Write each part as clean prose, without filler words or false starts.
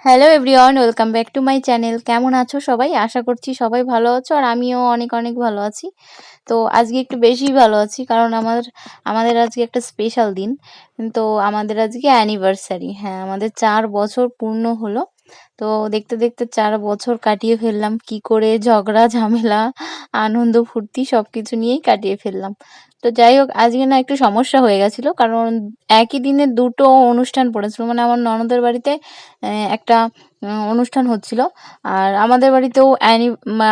Hello everyone, welcome back to my channel. কেমন আছো সবাই? আশা করছি সবাই ভালো আছো আর আমিও অনেক অনেক ভালো আছি। তো আজকে একটু বেশিই ভালো আছি কারণ আমাদের আজকে একটা স্পেশাল দিন। তো আমাদের আজকে অ্যানিভার্সারি। হ্যাঁ, আমাদের ৪ বছর পূর্ণ হলো। তো দেখতে দেখতে ৪ বছর কাটিয়ে ফেললাম। কি করে ঝগড়া ঝামেলা, আনন্দ ফুর্তি সবকিছু নিয়েই কাটিয়ে ফেললাম। তো যাই হোক, আজকে না একটু সমস্যা হয়ে গেছিল কারণ একই দিনে দুটো অনুষ্ঠান পড়েছিল। মানে আমার ননদের বাড়িতে একটা অনুষ্ঠান হচ্ছিল। আর আমাদের বাড়িতেও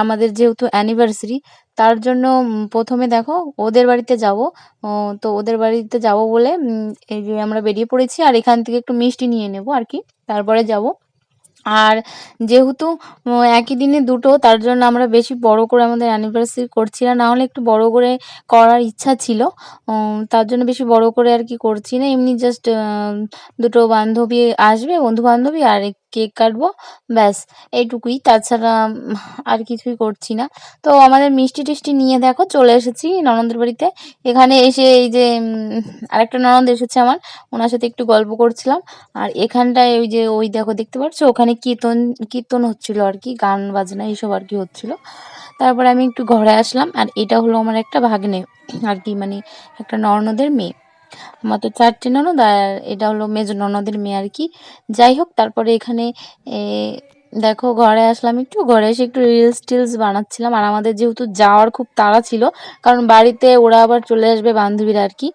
আমাদের যেহেতু অ্যানিভার্সারি তার জন্য প্রথমে দেখো ওদের বাড়িতে যাব। তো ওদের বাড়িতে যাব বলে এই যে আমরা বেরিয়ে পড়েছি আর এখান থেকে একটু মিষ্টি নিয়ে নেব আর কি, তারপরে যাব। আর যেহেতু একই দিনে দুটো, তার জন্য আমরা বেশি বড় করে আমাদের অ্যানিভার্সারি করছি না। না হলে একটু বড় করে করার ইচ্ছা ছিল। তার জন্য বেশি বড় করে আর কি করছি না। এমনি জাস্ট দুটো বান্ধবী আসবে, বন্ধু-বান্ধবী, আর কেক কাটবো। ব্যাস এইটুকুই। তাছাড়া আর কিছুই করছি না। তো আমাদের মিষ্টি-টিষ্টি নিয়ে দেখো চলে এসেছি ননদের বাড়িতে। এখানে এসে এই যে আরেকটা ননদ এসেছে আমার, ওনার সাথে একটু গল্প করছিলাম। আর এখানটায় ওই যে ওই দেখো দেখতে পাচ্ছ, ওখানে কীর্তন কীর্তন হচ্ছিল আর কি, গান বাজনা এইসব আর কি হচ্ছিল। তারপরে আমি একটু ঘরে আসলাম। আর এটা হলো আমার একটা ভাগ্নে আর কি, মানে একটা ননদের মেয়ে। আমার তো ৪টে ননদ আর এটা হলো মেজো ননদের মেয়ে আর কি। যাই হোক, তারপরে এখানে এ দেখো ঘরে আসলাম, একটু ঘরে এসে একটু রিলস টিলস বানাচ্ছিলাম। আর আমাদের যেহেতু যাওয়ার খুব তাড়া ছিল কারণ বাড়িতে ওরা আবার চলে আসবে, বান্ধবীরা আর কি।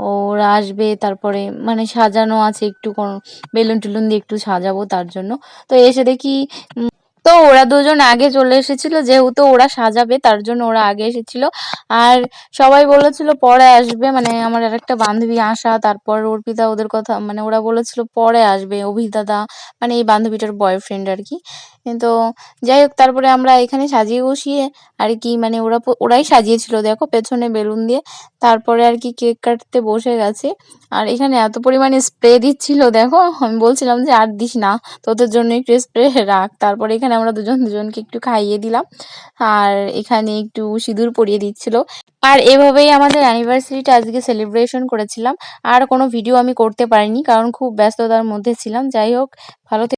ওরা আসবে, তারপরে মানে সাজানো আছে একটু, বেলুন টেলুন দিয়ে একটু সাজাবো তার জন্য। তো এসে দেখি তো ওরা দুজন আগে চলে এসেছিল, যেহেতু ওরা সাজাবে তার জন্য ওরা আগে এসেছিল। আর সবাই বলেছিল পরে আসবে, মানে আমার আরেকটা বান্ধবী আশা, তারপর অর্পিতা, ওদের কথা মানে ওরা বলেছিল পরে আসবে, অভিদাদা মানে এই বান্ধবীটার বয়ফ্রেন্ড আর কি। তো যাই হোক, তারপরে আমরা এখানে সাজিয়ে বসিয়ে আর কি, মানে ওরাই সাজিয়েছিল দেখো পেছনে বেলুন দিয়ে। তারপরে আর কি কেক কাটতে বসে গেছে। আর এখানে এত পরিমাণে স্প্রে দিচ্ছিল দেখো, আমি বলছিলাম যে আর দিস না, তোদের জন্য একটু স্প্রে রাখ। তারপরে এখানে আমরা দুজন দুজনকে একটু খাইয়ে দিলাম। আর এখানে একটু সিঁদুর পরিয়ে দিচ্ছিল। আর এভাবেই আমাদের অ্যানিভার্সারিটা আজকে সেলিব্রেশন করেছিলাম। আর কোনো ভিডিও আমি করতে পারিনি কারণ খুব ব্যস্ততার মধ্যে ছিলাম। যাই হোক, ভালো